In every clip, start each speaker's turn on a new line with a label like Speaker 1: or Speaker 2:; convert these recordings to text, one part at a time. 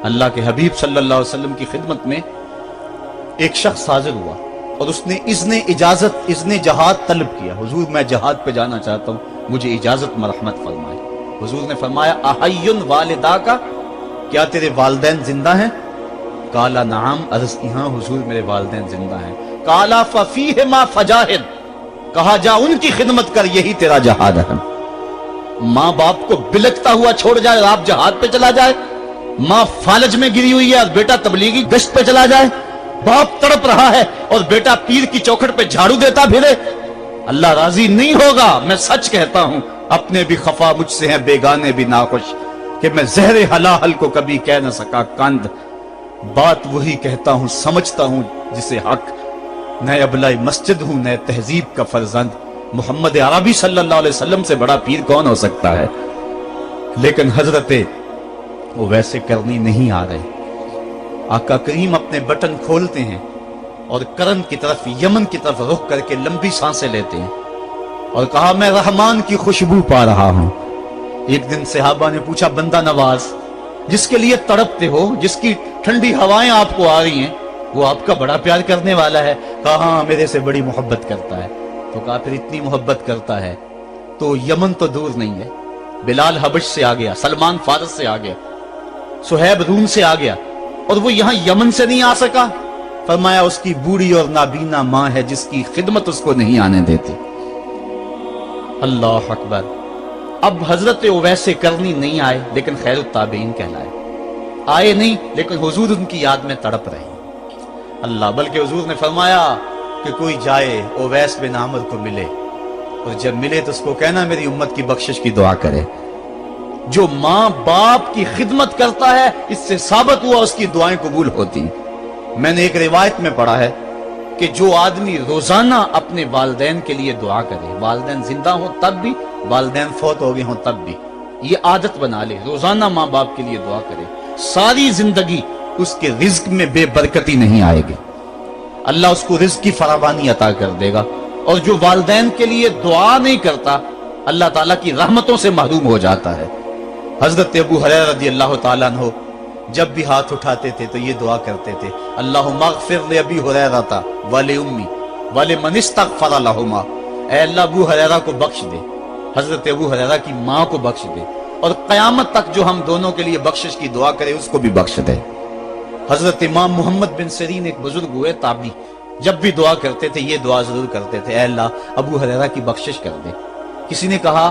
Speaker 1: اللہ کے حبیب صلی اللہ علیہ وسلم کی خدمت میں ایک شخص حاضر ہوا اور اس نے اذن جہاد طلب کیا. حضور میں جہاد پہ جانا چاہتا ہوں, مجھے اجازت مرحمت فرمائے. حضور نے فرمایا احی والدہ کا, کیا تیرے والدین زندہ ہیں؟ قالا نعم, عرض کی ہاں حضور میرے والدین زندہ ہیں. قالا ففیہما فجاہد, کہا جا ان کی خدمت کر, یہی تیرا جہاد ہے. ماں باپ کو بلکتا ہوا چھوڑ جائے اور آپ جہاد پہ چلا جائے, ماں فالج میں گری ہوئی ہے اور بیٹا تبلیغی گشت پہ چلا جائے, باپ تڑپ رہا ہے اور بیٹا پیر کی چوکھٹ پہ جھاڑو دیتا پھرے, اللہ راضی نہیں ہوگا. میں سچ کہتا ہوں, اپنے بھی خفا مجھ سے ہیں, بیگانے بھی ناخوش, کہ میں زہر حلاحل کو کبھی کہہ نہ سکا کند. بات وہی کہتا ہوں سمجھتا ہوں جسے حق, نئے ابلۂ مسجد ہوں نئے تہذیب کا فرزند. محمد عربی صلی اللہ علیہ وسلم سے بڑا پیر کون ہو سکتا ہے؟ لیکن حضرت وہ ویسے کرنی نہیں آ رہے. آقا کریم اپنے بٹن کھولتے ہیں اور کرن کی طرف, یمن کی طرف رخ کر کے لمبی سانسیں لیتے ہیں اور کہا میں رحمان کی خوشبو پا رہا ہوں. ایک دن صحابہ نے پوچھا بندہ نواز جس کے لیے تڑپتے ہو, جس کی ٹھنڈی ہوائیں آپ کو آ رہی ہیں, وہ آپ کا بڑا پیار کرنے والا ہے؟ کہا ہاں میرے سے بڑی محبت کرتا ہے. تو کہا پھر اتنی محبت کرتا ہے تو یمن تو دور نہیں ہے, بلال حبش سے آ گیا, سلمان فارس سے آ گیا, سہیب روم سے آ گیا, اور وہ یہاں یمن سے نہیں آ سکا. فرمایا اس کی بوڑھی اور نابینا ماں ہے جس کی خدمت اس کو نہیں آنے دیتی. اللہ اکبر. اب حضرت اویس کرنی نہیں آئے لیکن خیر التابعین کہلائے. آئے نہیں لیکن حضور ان کی یاد میں تڑپ رہے. اللہ, بلکہ حضور نے فرمایا کہ کوئی جائے اویس بن عامر کو ملے, اور جب ملے تو اس کو کہنا میری امت کی بخشش کی دعا کرے. جو ماں باپ کی خدمت کرتا ہے اس سے ثابت ہوا اس کی دعائیں قبول ہوتی. میں نے ایک روایت میں پڑھا ہے کہ جو آدمی روزانہ اپنے والدین کے لیے دعا کرے, والدین زندہ ہوں تب بھی, والدین فوت ہو گئے ہوں تب بھی, یہ عادت بنا لے, روزانہ ماں باپ کے لیے دعا کرے, ساری زندگی اس کے رزق میں بے برکتی نہیں آئے گی, اللہ اس کو رزق کی فراوانی عطا کر دے گا. اور جو والدین کے لیے دعا نہیں کرتا اللہ تعالیٰ کی رحمتوں سے محروم ہو جاتا ہے. حضرت ابو ہریرہ رضی اللہ تعالیٰ عنہ جب بھی ہاتھ اٹھاتے تھے تو یہ دعا کرتے تھے, اللہم اغفر لأبی ہریرہ ولأمی ولمن استغفر لہما, اے اللہ ابو ہریرہ کو بخش دے, حضرت ابو ہریرہ کی ماں کو بخش دے, اور قیامت تک جو ہم دونوں کے لیے بخشش کی دعا کرے اس کو بھی بخش دے. حضرت امام محمد بن سیرین ایک بزرگ ہوئے تابعی, جب بھی دعا کرتے تھے یہ دعا ضرور کرتے تھے, اے اللہ ابو ہریرہ کی بخشش کر دے. کسی نے کہا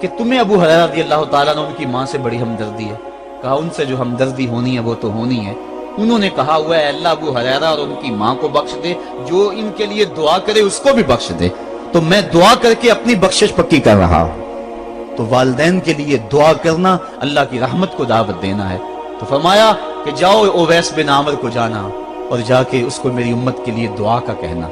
Speaker 1: کہ تمہیں ابو ہریرہ رضی اللہ تعالیٰ عنہ ان کی ماں سے بڑی ہمدردی ہے. کہا ان سے جو ہمدردی ہونی ہے وہ تو ہونی ہے. انہوں نے کہا ہوا ہے اللہ ابو ہریرہ اور ان کی ماں کو بخش دے, جو ان کے لیے دعا کرے اس کو بھی بخش دے. تو میں دعا کر کے اپنی بخشش پکی کر رہا ہوں. تو والدین کے لیے دعا کرنا اللہ کی رحمت کو دعوت دینا ہے. تو فرمایا کہ جاؤ اویس بن عامر کو جانا اور جا کے اس کو میری امت کے لیے دعا کا کہنا.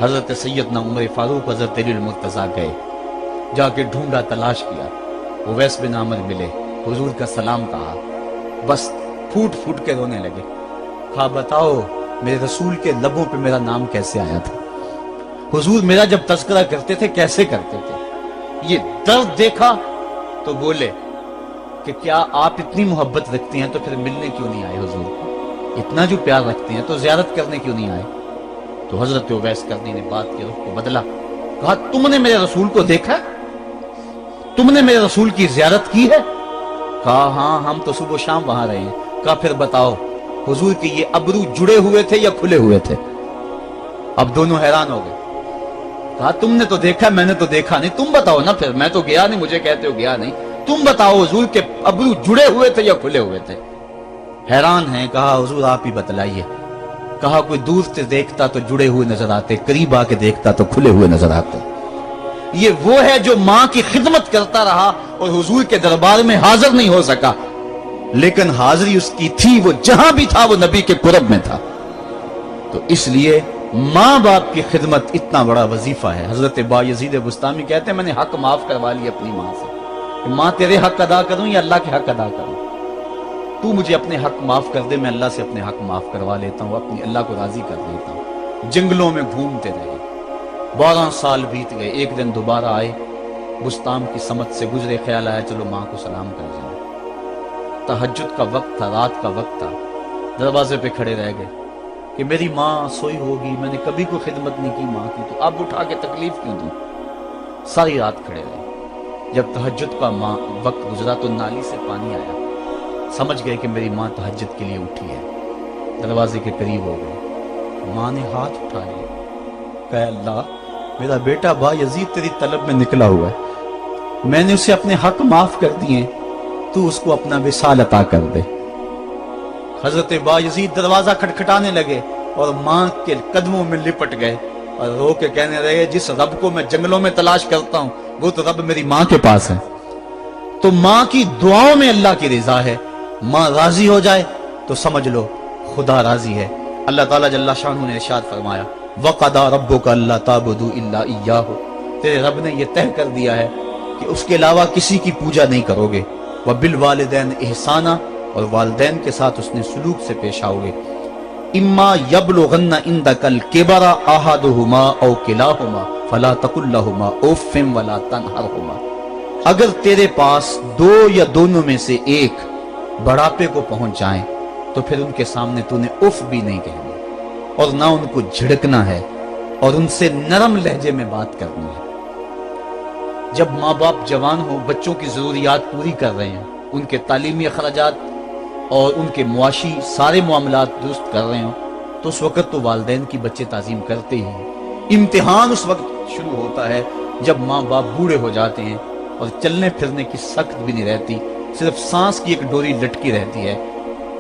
Speaker 1: حضرت سیدنا عمر فاروق حضرت علی المرتضیٰ گئے, جا کے ڈھونڈا, تلاش کیا, اویس بن عامر ملے, حضور کا سلام کہا, بس پھوٹ پھوٹ کے رونے لگے. کہا بتاؤ میرے رسول کے لبوں پہ میرا نام کیسے آیا تھا, حضور میرا جب تذکرہ کرتے تھے کیسے کرتے تھے. یہ درد دیکھا تو بولے کہ کیا آپ اتنی محبت رکھتے ہیں تو پھر ملنے کیوں نہیں آئے حضور کو, اتنا جو پیار رکھتے ہیں تو زیارت کرنے کیوں نہیں آئے. تو حضرت اویس کرنی نے بات کے رخ کو بدلا, کہا تم نے میرے رسول کو دیکھا, تم نے میرے رسول کی زیارت کی ہے؟ کہا ہاں ہم تو صبح و شام وہاں رہے ہیں. کہا پھر بتاؤ حضور کے یہ ابرو جڑے ہوئے تھے یا کھلے ہوئے تھے؟ اب دونوں حیران ہو گئے. کہا تم نے تو دیکھا, میں نے تو دیکھا نہیں, تم بتاؤ نا. پھر میں تو گیا نہیں, مجھے کہتے ہو گیا نہیں, تم بتاؤ حضور کے ابرو جڑے ہوئے تھے یا کھلے ہوئے تھے؟ حیران ہیں. کہا حضور آپ ہی بتلائیے. کہا کوئی دور سے دیکھتا تو جڑے ہوئے نظر آتے, قریب آ کے دیکھتا تو کھلے ہوئے نظر آتے. یہ وہ ہے جو ماں کی خدمت کرتا رہا اور حضور کے دربار میں حاضر نہیں ہو سکا, لیکن حاضری اس کی تھی, وہ جہاں بھی تھا وہ نبی کے قرب میں تھا. تو اس لیے ماں باپ کی خدمت اتنا بڑا وظیفہ ہے. حضرت بایزید بستامی کہتے ہیں میں نے حق معاف کروا لی اپنی ماں سے, کہ ماں تیرے حق ادا کروں یا اللہ کے حق ادا کروں, تو مجھے اپنے حق معاف کر دے, میں اللہ سے اپنے حق معاف کروا لیتا ہوں, اپنی اللہ کو راضی کر لیتا ہوں. جنگلوں میں گھومتے رہے, 12 سال بیت گئے. ایک دن دوبارہ آئے, بستام کی سمت سے گزرے, خیال آیا چلو ماں کو سلام کر جائیں. तहज्जुद का वक्त था, रात का वक्त था, दरवाजे पे खड़े रह गए कि मेरी माँ सोई होगी, मैंने कभी कोई खिदमत नहीं की माँ की, तो अब उठा के तकलीफ क्यों दूं। सारी रात खड़े रहे। जब तहज्जुद का माँ वक्त गुजरा तो नाली से पानी आया, समझ गए कि मेरी माँ तहज्जुद के लिए उठी है। दरवाजे के करीब हो गए, माँ ने हाथ उठा लिया, कहा अल्लाह मेरा बेटा बा यजीद तेरी तलब में निकला हुआ है, मैंने उसे अपने हक माफ कर दिए, तू उसको अपना विसाल अता कर दे। हजरत बा यजीद दरवाजा खटखटाने लगे और माँ के कदमों में लिपट गए और रो के कहने लगे, जिस रब को मैं जंगलों में तलाश करता हूँ वो तो रब मेरी माँ के पास है। तो माँ की दुआओं में अल्लाह की रिजा है। माँ राजी हो जाए तो समझ लो खुदा राजी है। अल्लाह ताला जल्ला शानहू ने इरशाद फरमाया, वक़दा रब्बुका अल्ला ताबुदू इल्ला इय्याहु, तेरे रब ने यह तय कर दिया है कि उसके अलावा किसी की पूजा नहीं करोगे। व बिल वालिदैन इहसाना, और वालिदैन के साथ उसने सुलूक से पेश आओगे। इम्मा यबलुगन्ना इंदकल किबरा अहदुहुमा औ किलाहुमा फला तकुल लहुमा उफ़्फ़िन वला तनहरहुमा, अगर तेरे पास दो या दोनों में से एक बढ़ापे को पहुंच जाए तो फिर उनके सामने तूने उफ भी नहीं कहनी और ना उनको झिड़कना है और उनसे नरम लहजे में बात करनी है। जब माँ बाप जवान हो, बच्चों की जरूरियात पूरी कर रहे हैं, उनके तालीमी अखराजात और उनके मुआशी सारे मामलात दुरुस्त कर रहे हो, तो उस वक्त तो वालिदैन की बच्चे ताजीम करते ही हैं। इम्तिहान उस वक्त शुरू होता है जब माँ बाप बूढ़े हो जाते हैं और चलने फिरने की सख्त भी नहीं रहती, सिर्फ सांस की एक डोरी लटकी रहती है।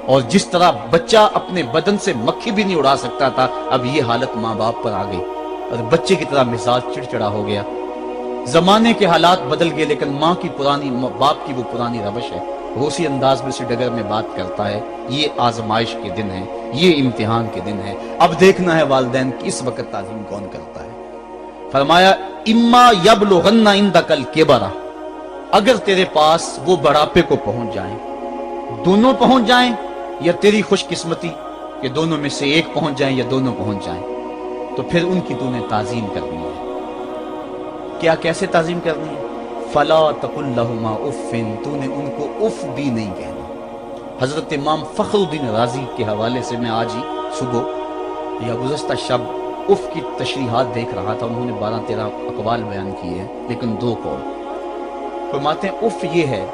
Speaker 1: और जिस तरह बच्चा अपने बदन से मक्खी भी नहीं उड़ा सकता था, अब ये हालत माँ बाप पर आ गई और बच्चे की तरह मिजाज चिड़चिड़ा हो गया। जमाने के हालात बदल गए, लेकिन माँ की पुरानी, बाप की वो पुरानी रवश है, वो उसी अंदाज में उसी डगर में बात करता है। ये आजमाइश के दिन है, ये इम्तिहान के दिन है। अब देखना है वालिदैन की इस वक्त ताज़ीम कौन करता है। फरमाया इम्मा यबलुगन्ना इंदकल किबरा, अगर तेरे पास वो बढ़ापे को पहुंच जाए, दोनों पहुंच जाएं या तेरी खुशकिस्मती कि दोनों में से एक पहुंच जाएं या दोनों पहुंच जाएं, तो फिर उनकी तूने ताज़ीम करनी है। क्या कैसे ताज़ीम करनी है? फला तकुल लहुमा उफ़्फ़िन, तूने उनको उफ भी नहीं कहना। हजरत इमाम फखरुद्दीन राजी के हवाले से मैं आज ही सुबह या गुज़श्ता शब उफ की तशरीहात देख रहा था। उन्होंने 12-13 अक़वाल बयान किए हैं, लेकिन 2 कौल फरमाते हैं। उफ ये है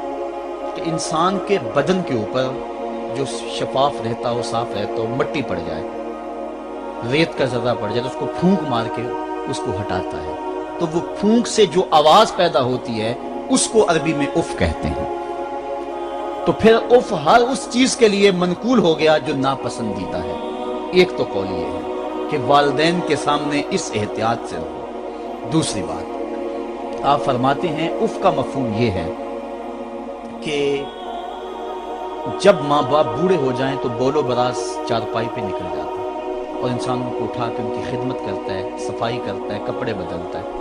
Speaker 1: कि इंसान के बदन के ऊपर जो शफाफ रहता हो, साफ रहता हो, मट्टी पड़ जाए, रेत का जर्रा पड़ जाए तो उसको फूंक मार के उसको हटाता है, तो वो फूंक से जो आवाज पैदा होती है उसको अरबी में उफ कहते हैं। तो फिर उफ हर उस चीज के लिए मनकूल हो गया जो नापसंदीदा है। एक तो कौल ये है कि वालिदैन के सामने इस एहतियात से रहो। दूसरी बात आप फरमाते हैं उफ का मफहूम ये है कि जब माँ बाप बूढ़े हो जाएं तो बोलो बरास चारपाई पे निकल जाता है और इंसान उनको उठा के उनकी खिदमत करता है, सफाई करता है, कपड़े बदलता है।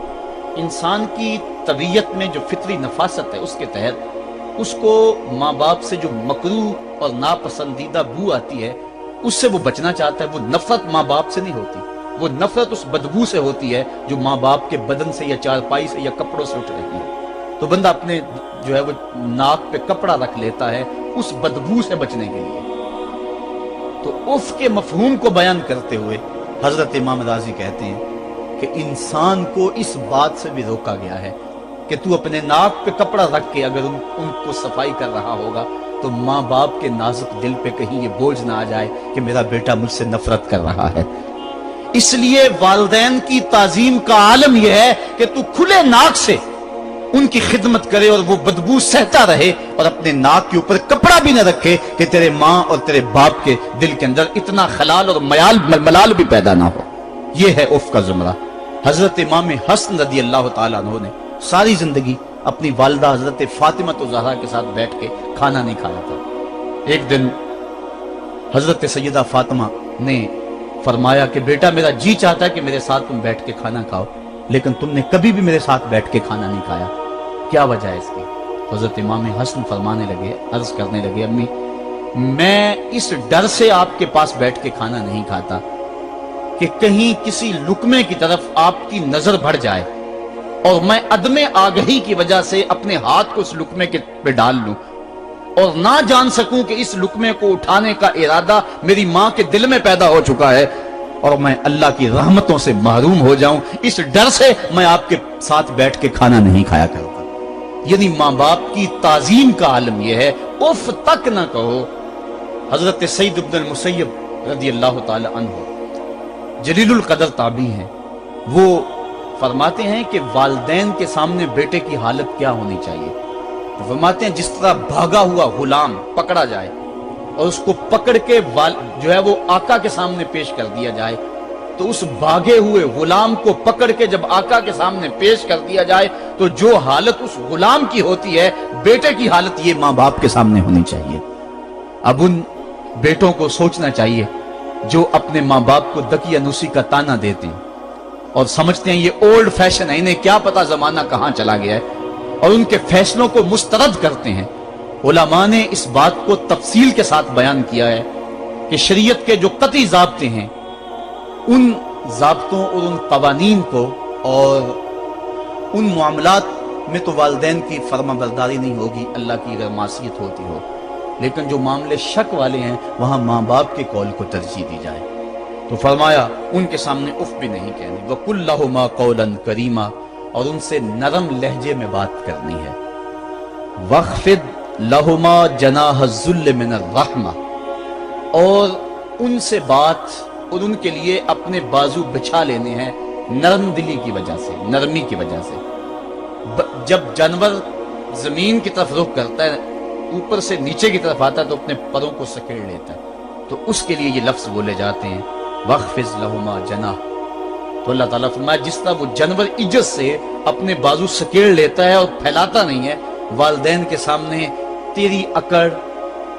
Speaker 1: इंसान की तबीयत में जो फितरी नफासत है उसके तहत उसको माँ बाप से जो मकरूह और नापसंदीदा बू आती है उससे वो बचना चाहता है। वो नफरत माँ बाप से नहीं होती, वो नफरत उस बदबू से होती है जो माँ बाप के बदन से या चारपाई से या कपड़ों से उठ रही है। तो बंदा अपने जो है वो नाक पे कपड़ा रख लेता है उस बदबू से बचने के लिए। तो उफ के मफहूम को बयान करते हुए हजरत इमाम राजी कहते हैं कि इंसान को इस बात से भी रोका गया है कि तू अपने नाक पे कपड़ा रख के अगर उनको सफाई कर रहा होगा तो माँ बाप के नाजुक दिल पे कहीं ये बोझ ना आ जाए कि मेरा बेटा मुझसे नफरत कर रहा है। इसलिए वालिदैन की ताजीम का आलम यह है कि तू खुले नाक से उनकी खिदमत करे और वो बदबू सहता रहे और अपने नाक के ऊपर कपड़ा भी न रखे कि तेरे माँ और तेरे बाप के दिल के अंदर इतना खलाल और मलाल भी पैदा ना हो। यह है उफ का जुमरा। हजरत इमाम हसन रदी अल्लाह ताला अन्हु ने सारी जिंदगी अपनी वालिदा हजरत फातिमा ज़हरा के साथ बैठ के खाना नहीं खाया था। एक दिन हजरत सैयदा फातिमा ने फरमाया कि बेटा मेरा जी चाहता है कि मेरे साथ तुम बैठ के खाना खाओ, लेकिन तुमने कभी भी मेरे साथ बैठ के खाना नहीं खाया, क्या वजह है इसकी? हजरत इमाम हसन फरमाने लगे, अर्ज करने लगे, अम्मी मैं इस डर से आपके पास बैठ के खाना नहीं खाता कि कहीं किसी लुकमे की तरफ आपकी नजर बढ़ जाए और मैं अदमे आगही की वजह से अपने हाथ को उस लुकमे के पे डाल लूं और ना जान सकूं कि इस लुकमे को उठाने का इरादा मेरी मां के दिल में पैदा हो चुका है और मैं अल्लाह की रहमतों से महरूम हो जाऊं, इस डर से मैं आपके साथ बैठ के खाना नहीं खाया करूंगा। यानी मां बाप की ताजीम का आलम यह है, उफ तक ना कहो। हजरत सईद इब्न मुसय्यब रज़ी अल्लाह ताला अन्हु जलीलुल कदर ताबी हैं, वो फरमाते हैं कि वालिदैन के सामने बेटे की हालत क्या होनी चाहिए। तो फरमाते हैं जिस तरह भागा हुआ गुलाम पकड़ा जाए और उसको पकड़ के जो है वो आका के सामने पेश कर दिया जाए, तो उस भागे हुए गुलाम को पकड़ के जब आका के सामने पेश कर दिया जाए तो जो हालत उस गुलाम की होती है, बेटे की हालत ये माँ बाप के सामने होनी चाहिए। अब उन बेटों को सोचना चाहिए जो अपने माँ बाप को दकियानूसी का ताना देते हैं और समझते हैं ये ओल्ड फैशन है, इन्हें क्या पता जमाना कहां चला गया है, और उनके फैसलों को मुस्तरद करते हैं। उलमा ने इस बात को तफसील के साथ बयान किया है कि शरीयत के जो कतई ज़ाब्ते हैं, उन ज़ाब्तों और उन कवानीन को और उन मामलात में तो वालिदैन की फर्माबरदारी नहीं होगी, अल्लाह की अगर मासियत होती हो, लेकिन जो मामले शक वाले हैं वहां माँ बाप के कौल को तरजीह दी जाए। तो फरमाया उनके सामने उफ भी नहीं कहनी, वकुल लहुमा कौलन करीमा, और उनसे नरम लहजे में बात करनी है। वख्फिद लहुमा जनाह ज़ुल्ल मिनर रहमा, और उनसे बात और उनके लिए अपने बाजू बिछा लेने हैं नरम दिली की वजह से, नरमी की वजह से। जब जानवर जमीन की तरफ रुख करता है, ऊपर से नीचे की तरफ आता है तो अपने परों को सकेड़ लेता है, तो उसके लिए ये लफ्ज बोले जाते हैं वख्फिज लहुमा जनाह। तो अल्लाह ताला फरमाया जिस तरह वो जानवर इज्जत से अपने बाजू सकेड़ लेता है और फैलाता नहीं है, वालिदैन के सामने तेरी अकड़,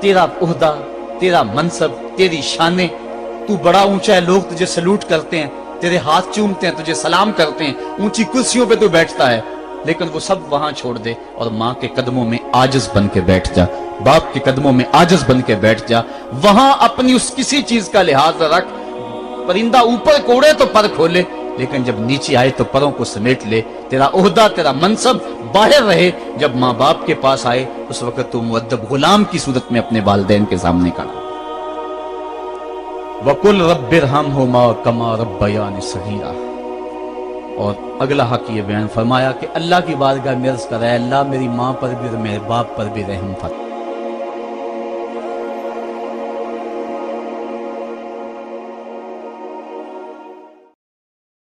Speaker 1: तेरा उहदा, तेरा मनसब, तेरी शाने, तू बड़ा ऊंचा है, लोग तुझे सलूट करते हैं, तेरे हाथ चूमते हैं, तुझे सलाम करते हैं, ऊंची कुर्सियों पे तू बैठता है, लेकिन वो सब वहां छोड़ दे और माँ के कदमों में आजिज बन के बैठ जा, बाप के कदमों में आजिज बन के बैठ जा। वहां अपनी उस किसी चीज का लिहाज रख, परिंदा ऊपर कोड़े तो पर खोले, लेकिन जब नीचे आए तो परों को समेट ले। तेरा ओहदा, तेरा मनसब बाहर रहे, जब माँ बाप के पास आए उस वक्त तू मुअद्दब गुलाम की सूरत में अपने वालिदैन के सामने खड़ा। वकुल रब्बिरहमहुमा कमा रब्बयानी सगीरा, और अगला हक ये बयान फरमाया कि अल्लाह की बारगाह में अर्ज़ कर, अल्लाह मेरी माँ पर भी और मेरे बाप पर भी रहम फरमा।